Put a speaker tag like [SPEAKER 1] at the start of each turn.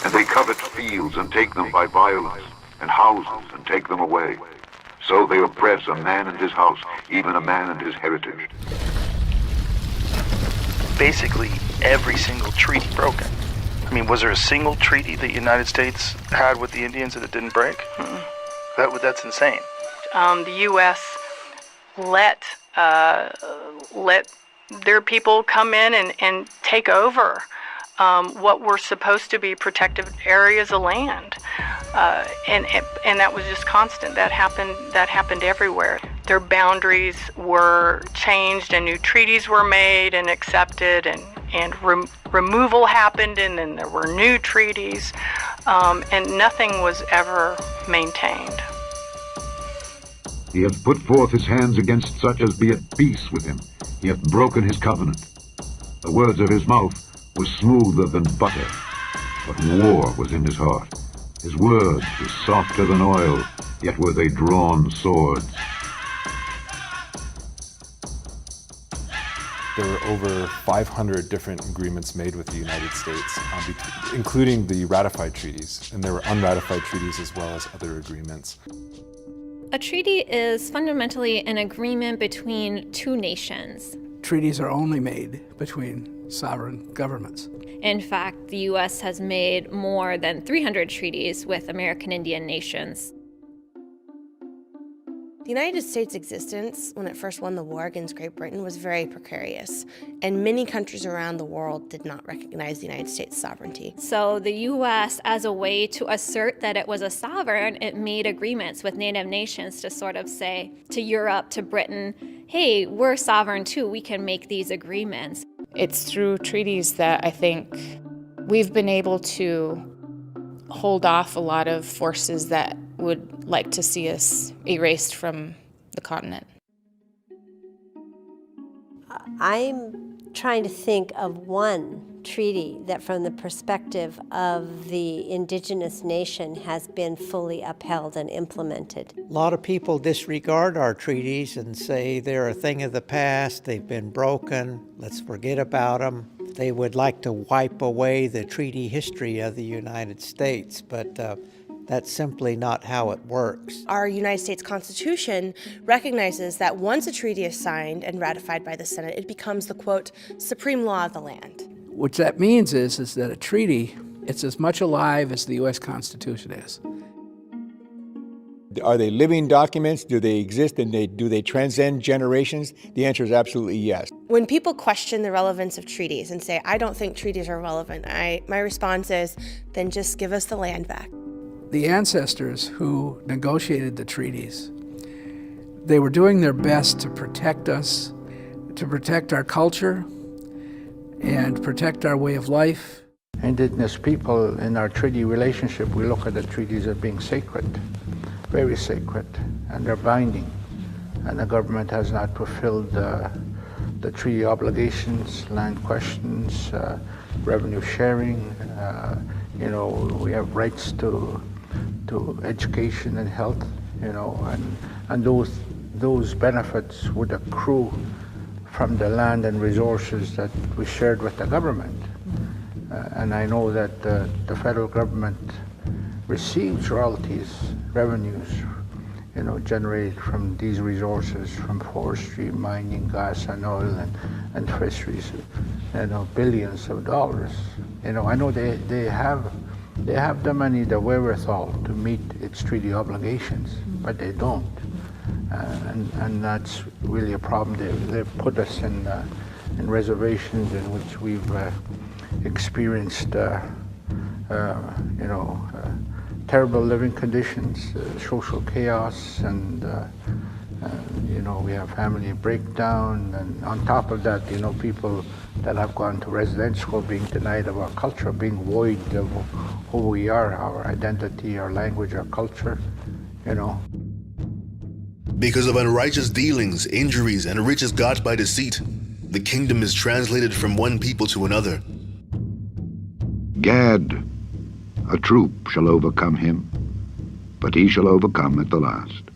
[SPEAKER 1] And they covet fields and take them by violence, and houses and take them away. So they oppress a man and his house, even a man and his heritage.
[SPEAKER 2] Basically, every single treaty broken. I mean, was there a single treaty the United States had with the Indians that it didn't break? That's insane.
[SPEAKER 3] The U.S. let their people come in and take over what were supposed to be protected areas of land, and that was just constant. That happened everywhere. Their boundaries were changed, and new treaties were made and accepted, and removal happened, and then there were new treaties, and nothing was ever maintained.
[SPEAKER 1] He hath put forth his hands against such as be at peace with him. He hath broken his covenant. The words of his mouth were smoother than butter, but war was in his heart. His words were softer than oil, yet were they drawn swords.
[SPEAKER 4] There were over 500 different agreements made with the United States, including the ratified treaties, and there were unratified treaties as well as other agreements.
[SPEAKER 5] A treaty is fundamentally an agreement between two nations.
[SPEAKER 6] Treaties are only made between sovereign governments.
[SPEAKER 5] In fact, the U.S. has made more than 300 treaties with American Indian nations.
[SPEAKER 7] The United States' existence, when it first won the war against Great Britain, was very precarious, and many countries around the world did not recognize the United States' sovereignty.
[SPEAKER 5] So the U.S., as a way to assert that it was a sovereign, it made agreements with Native nations to sort of say to Europe, to Britain, hey, we're sovereign too, we can make these agreements.
[SPEAKER 8] It's through treaties that I think we've been able to hold off a lot of forces that would like to see us erased from the continent.
[SPEAKER 9] I'm trying to think of one treaty that from the perspective of the indigenous nation has been fully upheld and implemented.
[SPEAKER 10] A lot of people disregard our treaties and say they're a thing of the past, they've been broken, let's forget about them. They would like to wipe away the treaty history of the United States, but that's simply not how it works.
[SPEAKER 7] Our United States Constitution recognizes that once a treaty is signed and ratified by the Senate, it becomes the, quote, supreme law of the land.
[SPEAKER 6] What that means is that a treaty, it's as much alive as the U.S. Constitution is.
[SPEAKER 11] Are they living documents? Do they exist, and do they transcend generations? The answer is absolutely yes.
[SPEAKER 7] When people question the relevance of treaties and say, I don't think treaties are relevant, my response is, then just give us the land back.
[SPEAKER 6] The ancestors who negotiated the treaties, they were doing their best to protect us, to protect our culture, and protect our way of life.
[SPEAKER 12] Indigenous people in our treaty relationship, we look at the treaties as being sacred, very sacred, and they're binding. And the government has not fulfilled the treaty obligations, land questions, revenue sharing. We have rights to education and health, and those benefits would accrue from the land and resources that we shared with the government. And I know that the federal government receives royalties, revenues, generated from these resources, from forestry, mining, gas and oil, and fisheries, billions of dollars. I know they have the money, the wherewithal to meet its treaty obligations, but they don't. And that's really a problem. They've put us in reservations in which we've experienced, terrible living conditions, social chaos, and we have family breakdown. And on top of that, people that have gone to residential school being denied of our culture, being void of who we are, our identity, our language, our culture,
[SPEAKER 13] Because of unrighteous dealings, injuries, and riches got by deceit, the kingdom is translated from one people to another.
[SPEAKER 1] Gad, a troop shall overcome him, but he shall overcome at the last.